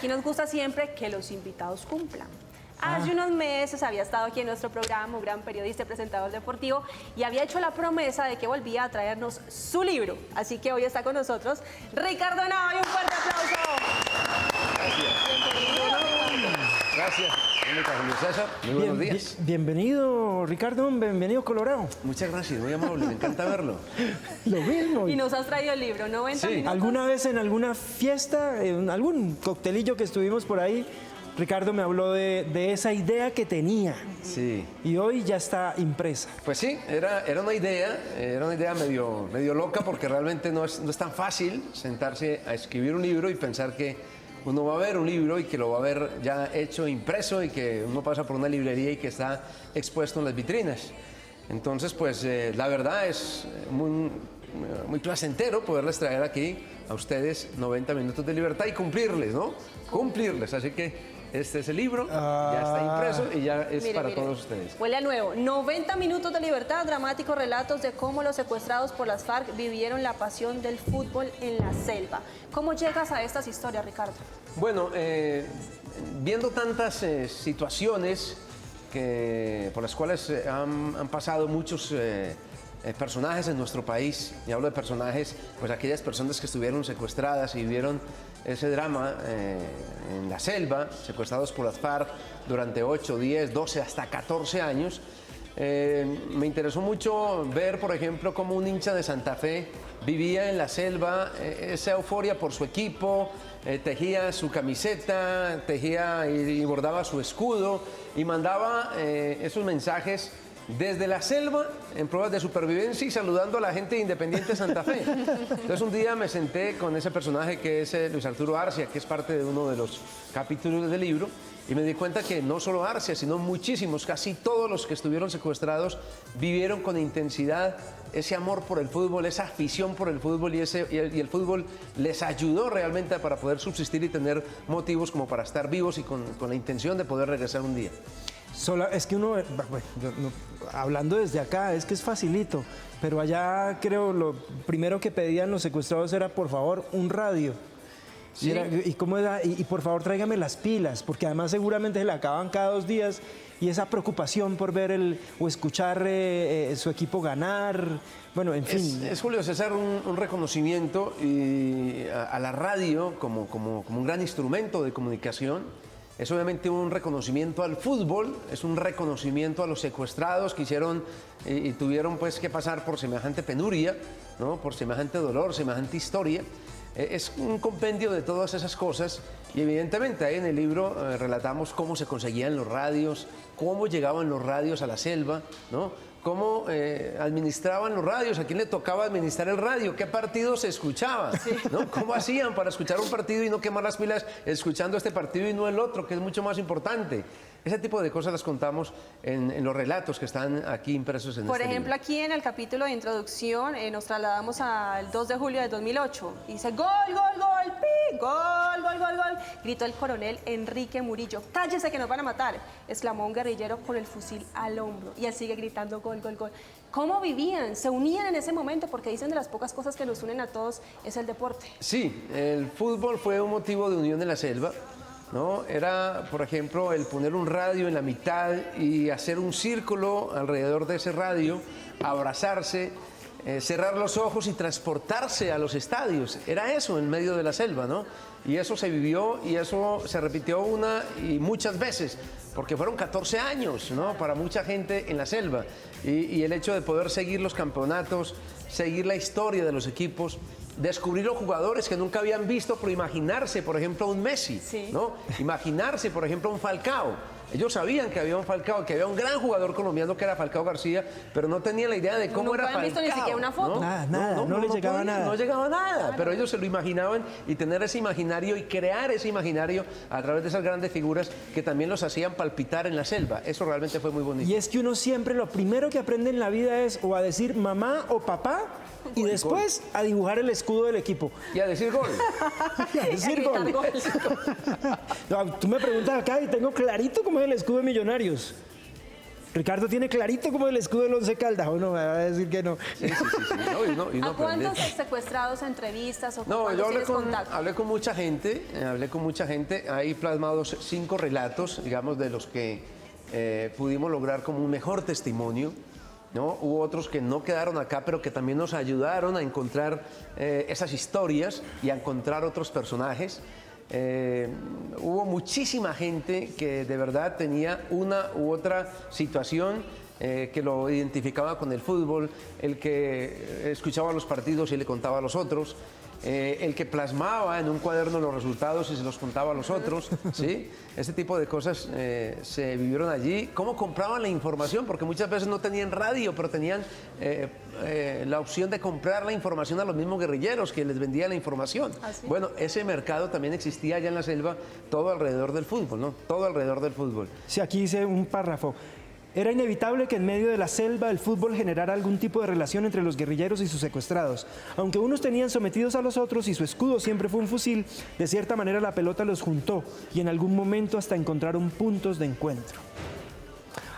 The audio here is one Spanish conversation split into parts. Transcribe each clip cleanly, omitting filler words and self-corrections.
aquí nos gusta siempre que los invitados cumplan. Hace unos meses había estado aquí en nuestro programa un gran periodista y presentador deportivo y había hecho la promesa de que volvía a traernos su libro. Así que hoy está con nosotros Ricardo Nava. ¡Un fuerte aplauso! Gracias. Julio César, muy buenos días. Bienvenido, Ricardo, bienvenido Colorado. Muchas gracias, muy amable, me encanta verlo. Lo mismo. Y nos has traído el libro, 90 minutos. ¿Alguna vez en alguna fiesta, en algún coctelillo que estuvimos por ahí, Ricardo me habló de esa idea que tenía? Sí. Y hoy ya está impresa. Pues sí, era una idea medio loca porque realmente no es tan fácil sentarse a escribir un libro y pensar que uno va a ver un libro y que lo va a ver ya hecho, impreso y que uno pasa por una librería y que está expuesto en las vitrinas. Entonces, pues la verdad es muy placentero poderles traer aquí a ustedes 90 minutos de libertad y cumplirles, ¿no? Cumplirles. Así que este es el libro, ya está impreso y ya es para todos ustedes. Huele a nuevo. 90 minutos de libertad, dramáticos relatos de cómo los secuestrados por las FARC vivieron la pasión del fútbol en la selva. ¿Cómo llegas a estas historias, Ricardo? Bueno, viendo tantas situaciones por las cuales han pasado muchos personajes en nuestro país, y hablo de personajes, pues aquellas personas que estuvieron secuestradas y vivieron ese drama en la selva, secuestrados por las FARC durante 8, 10, 12, hasta 14 años. Me interesó mucho ver, por ejemplo, cómo un hincha de Santa Fe vivía en la selva, esa euforia por su equipo, tejía su camiseta, tejía y bordaba su escudo y mandaba esos mensajes desde la selva en pruebas de supervivencia y saludando a la gente de Independiente Santa Fe. Entonces un día me senté con ese personaje que es Luis Arturo Arcia, que es parte de uno de los capítulos del libro, y me di cuenta que no solo Arcia, sino muchísimos, casi todos los que estuvieron secuestrados vivieron con intensidad ese amor por el fútbol, esa afición por el fútbol y el fútbol les ayudó realmente para poder subsistir y tener motivos como para estar vivos y con la intención de poder regresar un día. Es que uno, hablando desde acá, es que es facilito, pero allá creo lo primero que pedían los secuestrados era, por favor, un radio. Sí. Y por favor tráigame las pilas, porque además seguramente se le acaban cada 2 días y esa preocupación por ver o escuchar su equipo ganar, bueno, en fin. Es Julio César un reconocimiento a la radio como un gran instrumento de comunicación. Es obviamente un reconocimiento al fútbol, es un reconocimiento a los secuestrados que hicieron y tuvieron pues que pasar por semejante penuria, ¿no? Por semejante dolor, semejante historia. Es un compendio de todas esas cosas y evidentemente ahí en el libro relatamos cómo se conseguían los radios, cómo llegaban los radios a la selva, ¿no? Cómo administraban los radios, a quién le tocaba administrar el radio, qué partido se escuchaba, ¿no? Cómo hacían para escuchar un partido y no quemar las pilas escuchando este partido y no el otro, que es mucho más importante. Ese tipo de cosas las contamos en los relatos que están aquí impresos en Por este ejemplo, libro. aquí en el capítulo de introducción nos trasladamos al 2 de julio de 2008. Y dice, gol, gol, gol, pi, gol, gol, gol, gol. Gritó el coronel Enrique Murillo. Cállese que nos van a matar, exclamó un guerrillero con el fusil al hombro. Y él sigue gritando, gol, gol, gol. ¿Cómo vivían? ¿Se unían en ese momento? Porque dicen de las pocas cosas que nos unen a todos es el deporte. Sí, el fútbol fue un motivo de unión en la selva, ¿no? Era, por ejemplo, el poner un radio en la mitad y hacer un círculo alrededor de ese radio, abrazarse, cerrar los ojos y transportarse a los estadios. Era eso en medio de la selva, ¿no? Y eso se vivió y eso se repitió una y muchas veces, porque fueron 14 años, ¿no? Para mucha gente en la selva. Y el hecho de poder seguir los campeonatos, seguir la historia de los equipos, descubrir los jugadores que nunca habían visto, pero imaginarse, por ejemplo, un Messi, ¿no? Imaginarse, por ejemplo, un Falcao. Ellos sabían que había un Falcao, que había un gran jugador colombiano que era Falcao García, pero no tenían la idea de cómo era Falcao. No habían visto ni siquiera una foto. Nada, no les llegaba nada. No llegaba nada, pero ellos se lo imaginaban y tener ese imaginario y crear ese imaginario a través de esas grandes figuras que también los hacían palpitar en la selva. Eso realmente fue muy bonito. Y es que uno siempre lo primero que aprende en la vida es o a decir mamá o papá y después a dibujar el escudo del equipo. Y a decir gol. Y a decir gol. No, tú me preguntas acá y tengo clarito cómo es el escudo de Millonarios. Ricardo tiene clarito como el escudo del Once Caldas, ¿o no? Me va a decir que no. Sí. No, y uno ¿A cuántos aprende. secuestrados entrevistas o con No, cuántos yo tienes contacto? hablé con mucha gente, hay plasmados 5 relatos, digamos, de los que pudimos lograr como un mejor testimonio, ¿no? Hubo otros que no quedaron acá, pero que también nos ayudaron a encontrar esas historias y a encontrar otros personajes. Hubo muchísima gente que de verdad tenía una u otra situación que lo identificaba con el fútbol, el que escuchaba los partidos y le contaba a los otros, el que plasmaba en un cuaderno los resultados y se los contaba a los otros, ¿sí? Ese tipo de cosas se vivieron allí. ¿Cómo compraban la información? Porque muchas veces no tenían radio, pero tenían la opción de comprar la información a los mismos guerrilleros que les vendían la información. ¿sí? Bueno, ese mercado también existía allá en la selva, todo alrededor del fútbol, ¿no? Todo alrededor del fútbol. Sí, aquí dice un párrafo. Era inevitable que en medio de la selva el fútbol generara algún tipo de relación entre los guerrilleros y sus secuestrados. Aunque unos tenían sometidos a los otros y su escudo siempre fue un fusil, de cierta manera la pelota los juntó y en algún momento hasta encontraron puntos de encuentro.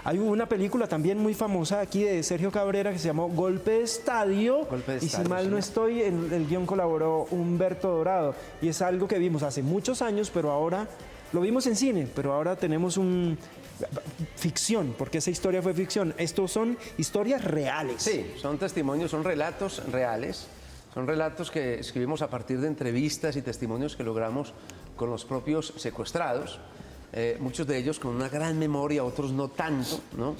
Hay una película también muy famosa aquí de Sergio Cabrera que se llamó Golpe de Estadio. Golpe de Y si Estadio, mal sí. no estoy, en el guión colaboró Humberto Dorado. Y es algo que vimos hace muchos años, pero ahora lo vimos en cine, pero ahora tenemos ficción, porque esa historia fue ficción. Estos son historias reales. Sí, son testimonios, son relatos reales, son relatos que escribimos a partir de entrevistas y testimonios que logramos con los propios secuestrados, muchos de ellos con una gran memoria, otros no tanto, ¿no?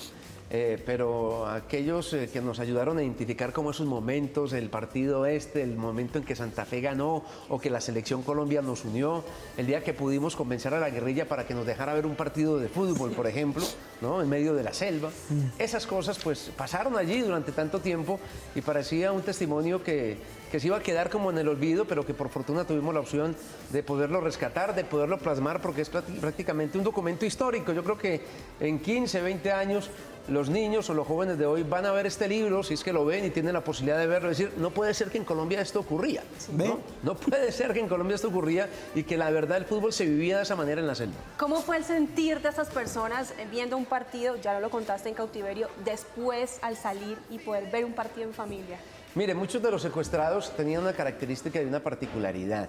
Pero aquellos que nos ayudaron a identificar como esos momentos, el partido el momento en que Santa Fe ganó o que la selección Colombia nos unió, el día que pudimos convencer a la guerrilla para que nos dejara ver un partido de fútbol, por ejemplo, ¿no? En medio de la selva. Esas cosas pues pasaron allí durante tanto tiempo y parecía un testimonio que se iba a quedar como en el olvido, pero que por fortuna tuvimos la opción de poderlo rescatar, de poderlo plasmar, porque es prácticamente un documento histórico. Yo creo que en 15, 20 años los niños o los jóvenes de hoy van a ver este libro, si es que lo ven y tienen la posibilidad de verlo, decir, no puede ser que en Colombia esto ocurría, ¿no? No puede ser que en Colombia esto ocurría y que la verdad el fútbol se vivía de esa manera en la selva. ¿Cómo fue el sentir de esas personas viendo un partido, ya no lo contaste en cautiverio, después al salir y poder ver un partido en familia? Mire, muchos de los secuestrados tenían una característica y una particularidad.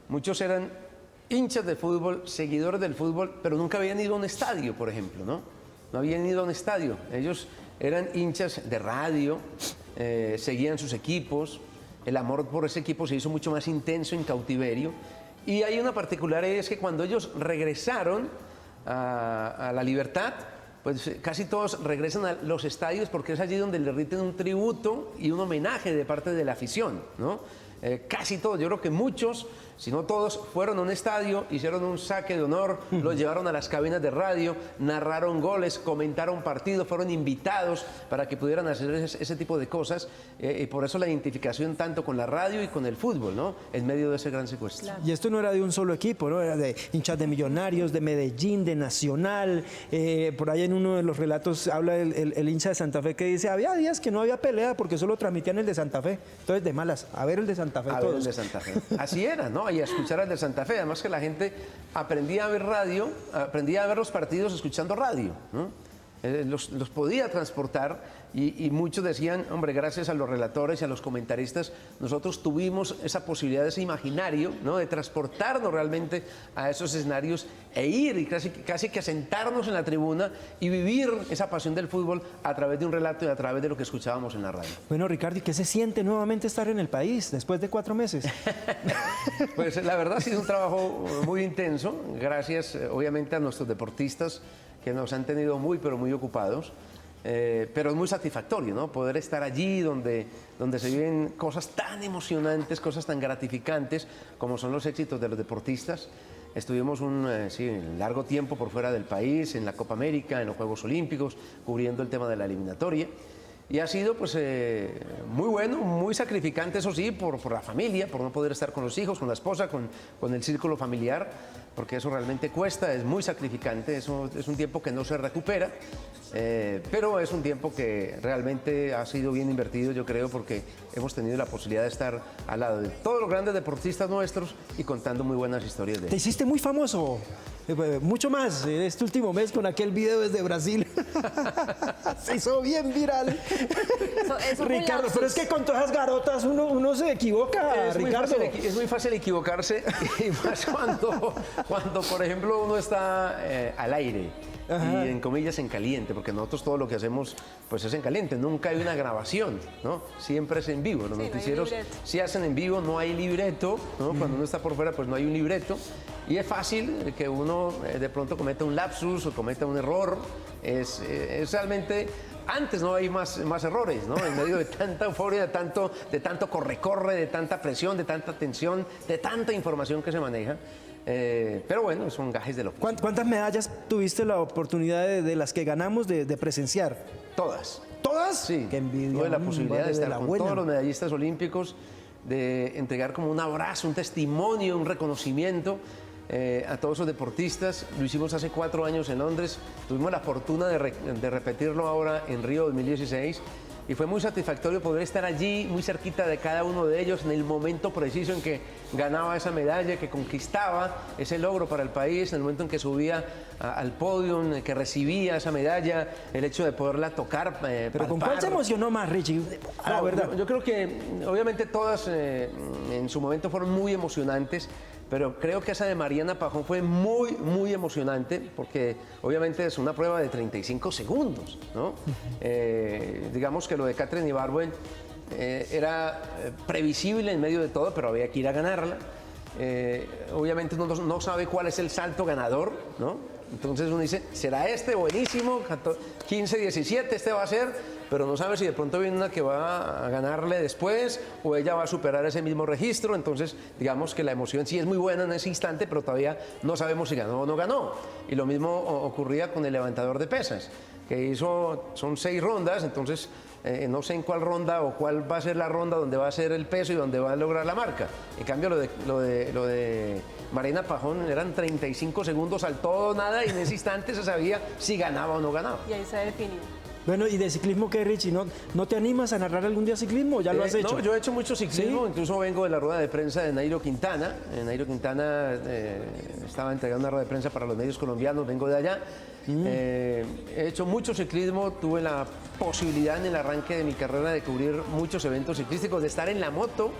Muchos eran hinchas de fútbol, seguidores del fútbol, pero nunca habían ido a un estadio, por ejemplo, ¿no? No habían ido a un estadio. Ellos eran hinchas de radio, seguían sus equipos, el amor por ese equipo se hizo mucho más intenso en cautiverio. Y hay una particularidad, es que cuando ellos regresaron a la libertad, pues casi todos regresan a los estadios porque es allí donde le rinden un tributo y un homenaje de parte de la afición, ¿no? Casi todos, yo creo que muchos, si no todos, fueron a un estadio, hicieron un saque de honor, los llevaron a las cabinas de radio, narraron goles, comentaron partidos, fueron invitados para que pudieran hacer ese tipo de cosas, y por eso la identificación tanto con la radio y con el fútbol, ¿no? En medio de ese gran secuestro. Claro. Y esto no era de un solo equipo, ¿no? Era de hinchas de Millonarios, de Medellín, de Nacional. Por ahí en uno de los relatos habla el hincha de Santa Fe que dice, había días que no había pelea porque solo transmitían el de Santa Fe. Entonces, de malas, a ver el de Santa Fe A ver todos. el de Santa Fe. Así era, ¿no? Y a escuchar al de Santa Fe. Además que la gente aprendía a ver radio, aprendía a ver los partidos escuchando radio, ¿no? Los podía transportar y muchos decían, hombre, gracias a los relatores y a los comentaristas, nosotros tuvimos esa posibilidad, ese imaginario, ¿no? De transportarnos realmente a esos escenarios e ir y casi que sentarnos en la tribuna y vivir esa pasión del fútbol a través de un relato y a través de lo que escuchábamos en la radio. Bueno, Ricardo, ¿y qué se siente nuevamente estar en el país después de 4 meses? Pues la verdad ha sido un trabajo muy intenso, gracias obviamente a nuestros deportistas que nos han tenido muy, pero muy ocupados, pero es muy satisfactorio, ¿no? Poder estar allí donde se viven cosas tan emocionantes, cosas tan gratificantes como son los éxitos de los deportistas. Estuvimos un largo tiempo por fuera del país, en la Copa América, en los Juegos Olímpicos, cubriendo el tema de la eliminatoria. Y ha sido pues muy bueno, muy sacrificante, eso sí, por la familia, por no poder estar con los hijos, con la esposa, con el círculo familiar, porque eso realmente cuesta, es muy sacrificante, eso es un tiempo que no se recupera, pero es un tiempo que realmente ha sido bien invertido, yo creo, porque hemos tenido la posibilidad de estar al lado de todos los grandes deportistas nuestros y contando muy buenas historias de Te ellos. hiciste muy famoso. Mucho más este último mes con aquel video desde Brasil. Se hizo bien viral. Eso fue un Ricardo, lapsus. pero es que con todas las garotas uno se equivoca, Es muy Ricardo. es muy fácil equivocarse, y más cuando, por ejemplo, uno está al aire. Ajá. Y en comillas en caliente, porque nosotros todo lo que hacemos pues es en caliente, nunca hay una grabación, ¿no? Siempre es en vivo. Los Sí, no hay noticieros libreto. sí hacen en vivo, no hay libreto, ¿no? Cuando uno está por fuera pues no hay un libreto y es fácil que uno de pronto cometa un lapsus o cometa un error. Es realmente... Antes no hay más errores, ¿no? En medio de tanta euforia, de tanto corre-corre, de tanta presión, de tanta tensión, de tanta información que se maneja. Pero bueno, son gajes de lo... ¿Cuántas medallas tuviste la oportunidad de las que ganamos de presenciar? Todas. ¿Todas? Sí. Qué envidia. Tuve la hombre, posibilidad de de estar la con buena. todos los medallistas olímpicos, de entregar como un abrazo, un testimonio, un reconocimiento a todos esos deportistas. Lo hicimos hace 4 años en Londres. Tuvimos la fortuna de repetirlo ahora en Río 2016. Y fue muy satisfactorio poder estar allí, muy cerquita de cada uno de ellos, en el momento preciso en que ganaba esa medalla, que conquistaba ese logro para el país, en el momento en que subía al podio, en el que recibía esa medalla, el hecho de poderla tocar, Pero ¿con cuál se palpar. emocionó más, Richie? La No, verdad. yo creo que obviamente todas en su momento fueron muy emocionantes, pero creo que esa de Mariana Pajón fue muy, muy emocionante porque obviamente es una prueba de 35 segundos, ¿no? Digamos que lo de Kathryn Ibargüen era previsible en medio de todo, pero había que ir a ganarla. Obviamente uno no sabe cuál es el salto ganador, ¿no? Entonces uno dice, ¿será este? Buenísimo, 15-17, este va a ser, pero no sabe si de pronto viene una que va a ganarle después o ella va a superar ese mismo registro. Entonces, digamos que la emoción sí es muy buena en ese instante, pero todavía no sabemos si ganó o no ganó. Y lo mismo ocurría con el levantador de pesas, que son 6 rondas, entonces no sé en cuál ronda o cuál va a ser la ronda donde va a ser el peso y donde va a lograr la marca. En cambio, lo de Mariana Pajón eran 35 segundos al todo o nada y en ese instante se sabía si ganaba o no ganaba. Y ahí se definió. Bueno, ¿y de ciclismo qué, Richie? ¿No te animas a narrar algún día ciclismo o ya lo has hecho? No, yo he hecho mucho ciclismo, ¿Sí? Incluso vengo de la rueda de prensa de Nairo Quintana. Nairo Quintana estaba entregando una rueda de prensa para los medios colombianos, vengo de allá. He hecho mucho ciclismo, tuve la posibilidad en el arranque de mi carrera de cubrir muchos eventos ciclísticos, de estar en la moto.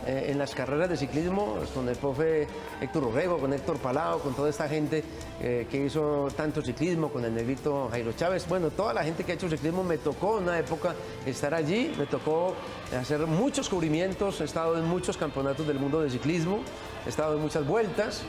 En las carreras de ciclismo, con el profe Héctor Urrego, con Héctor Palao, con toda esta gente que hizo tanto ciclismo, con el negrito Jairo Chávez. Bueno, toda la gente que ha hecho ciclismo, me tocó en una época estar allí, me tocó hacer muchos cubrimientos, he estado en muchos campeonatos del mundo de ciclismo, he estado en muchas vueltas,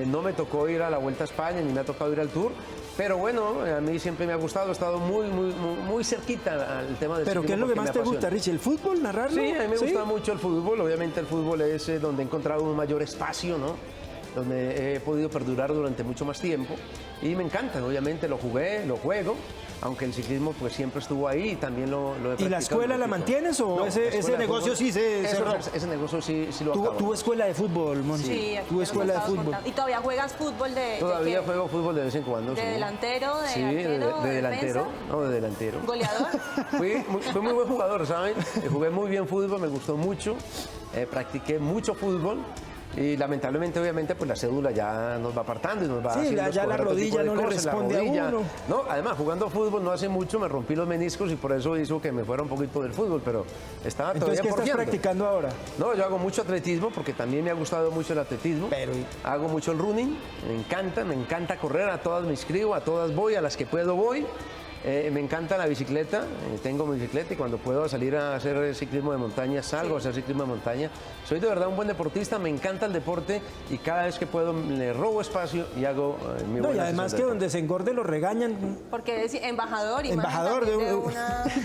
no me tocó ir a la Vuelta a España, ni me ha tocado ir al Tour. Pero bueno, a mí siempre me ha gustado, he estado muy cerquita al tema del ¿Pero ciclismo. qué es lo que porque más me te apasiona. gusta, Richie? ¿El fútbol, narrarlo? Sí, a mí me gusta mucho el fútbol. Obviamente el fútbol es donde he encontrado un mayor espacio, ¿no? Donde he podido perdurar durante mucho más tiempo. Y me encanta, obviamente lo jugué, lo juego, aunque el ciclismo pues siempre estuvo ahí y también lo he practicado. ¿Y la escuela la mantienes o No, ese escuela de negocio fútbol, sí se cerró? Ese negocio sí lo acabo. ¿Tuvo escuela de fútbol, Monsi? Sí, aquí ¿Tuvo ya escuela de nos estabas fútbol? contando. ¿Y todavía juegas fútbol de Todavía qué? juego fútbol de vez en cuando. ¿De sí. delantero, de Sí, arquero, de de delantero. defensa? No, de delantero. ¿Goleador? Fui muy buen jugador, ¿saben? Jugué muy bien fútbol, me gustó mucho. Practiqué mucho fútbol. Y lamentablemente, obviamente, pues la cédula ya nos va apartando y nos va Sí, haciendo ya la escoger otro rodilla tipo de no le cosas, la responde a rodilla. uno. No, además, jugando fútbol no hace mucho me rompí los meniscos y por eso hizo que me fuera un poquito del fútbol, pero estaba Entonces, todavía ¿qué estás porfiando. practicando ahora? No, yo hago mucho atletismo porque también me ha gustado mucho el atletismo. Pero- Hago mucho el running, me encanta correr, a todas me inscribo, a todas voy, a las que puedo voy. Me encanta la bicicleta, tengo mi bicicleta y cuando puedo salir a hacer ciclismo de montaña, salgo a hacer ciclismo de montaña. Soy de verdad un buen deportista, me encanta el deporte y cada vez que puedo le robo espacio y hago mi No, y buena además sesión que de donde se engorde lo regañan. Porque es embajador y Embajador de, de de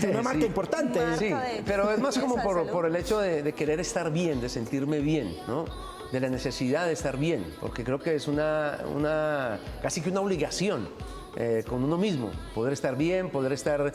una marca Sí. importante. Marca Sí, de pero es más como belleza, de salud. por el hecho de querer estar bien, de sentirme bien, ¿no? De la necesidad de estar bien, porque creo que es casi que una obligación con uno mismo, poder estar bien, poder estar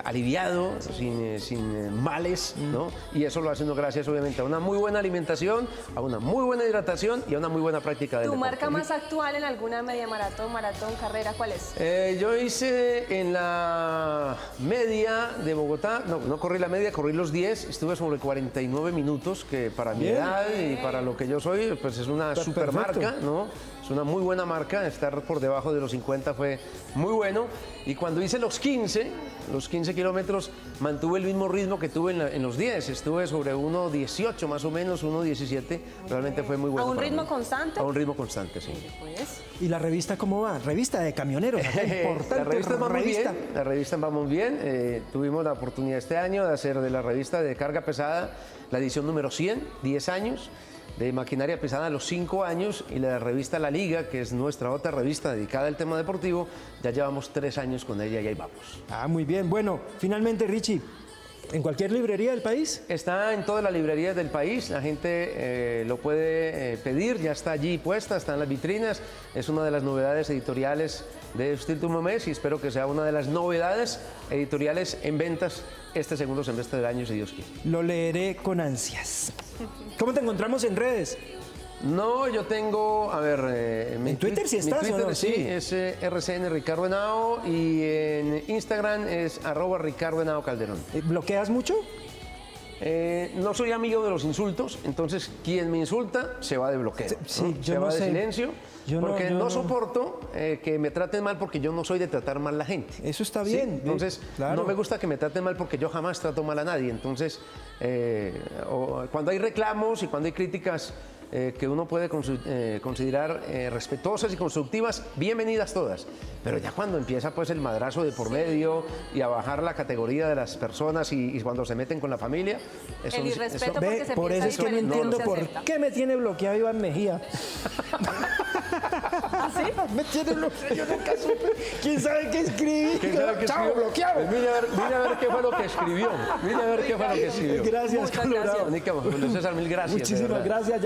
aliviado, sin males, ¿no? Y eso lo hace uno gracias, obviamente, a una muy buena alimentación, a una muy buena hidratación y a una muy buena práctica del ¿Tu deporte. marca más actual en alguna media maratón, carrera, cuál es? Yo hice en la media de Bogotá, no corrí la media, corrí los 10, estuve sobre 49 minutos, que para mi Bien. edad y para lo que yo soy, pues es una Está super marca, perfecto. ¿no? Es una muy buena marca, estar por debajo de los 50 fue muy bueno. Y cuando hice los 15 kilómetros, mantuve el mismo ritmo que tuve en los 10. Estuve sobre 1.18 más o menos, 1.17. Realmente fue muy bueno. ¿A un para ritmo mí. constante? A un ritmo constante, sí. Pues, ¿Y la revista cómo va? Revista de camioneros, importante La revista va muy revista. bien, la revista va muy bien. Tuvimos la oportunidad este año de hacer de la revista de carga pesada la edición número 100, 10 años, de maquinaria pesada a los 5 años, y la revista La Liga, que es nuestra otra revista dedicada al tema deportivo, ya llevamos 3 años con ella y ahí vamos. Ah, muy bien. Bueno, finalmente, Richie, ¿en cualquier librería del país? Está en todas las librerías del país, la gente lo puede pedir, ya está allí puesta, está en las vitrinas, es una de las novedades editoriales de este último mes y espero que sea una de las novedades editoriales en ventas este segundo semestre del año, si Dios quiere. Lo leeré con ansias. ¿Cómo te encontramos en redes? No, yo tengo, a ver... ¿En Twitter sí estás, mi Twitter, o no? sí, Sí. es RCN Ricardo Henao y en Instagram es @Ricardo Henao Calderón. ¿Bloqueas mucho? No soy amigo de los insultos, entonces quien me insulta se va de bloqueo. Sí, ¿no? yo Se no va de sé. silencio, Yo no- porque yo no, no. soporto que me traten mal porque yo no soy de tratar mal a la gente. Eso está ¿sí? bien. Entonces, Claro. no me gusta que me traten mal porque yo jamás trato mal a nadie. Entonces, cuando hay reclamos y cuando hay críticas que uno puede considerar respetuosas y constructivas, bienvenidas todas. Pero ya cuando empieza pues el madrazo de por medio y a bajar la categoría de las personas y cuando se meten con la familia, eso, el irrespeto porque Ve, se por eso piensa es que no diferente, entiendo se por acepta. qué me tiene bloqueado Iván Mejía. ¿Ah, sí? Me tiene bloqueado, yo nunca supe. ¿Quién sabe qué escribí? ¿Quién sabe qué Chao, escribió? bloqueado. Pues vine a ver qué fue lo que escribió. Vine a ver qué fue lo que escribió. Gracias, Muchas Colorado. gracias. Mónica, Julio César, mil gracias. de Muchísimas verdad. gracias.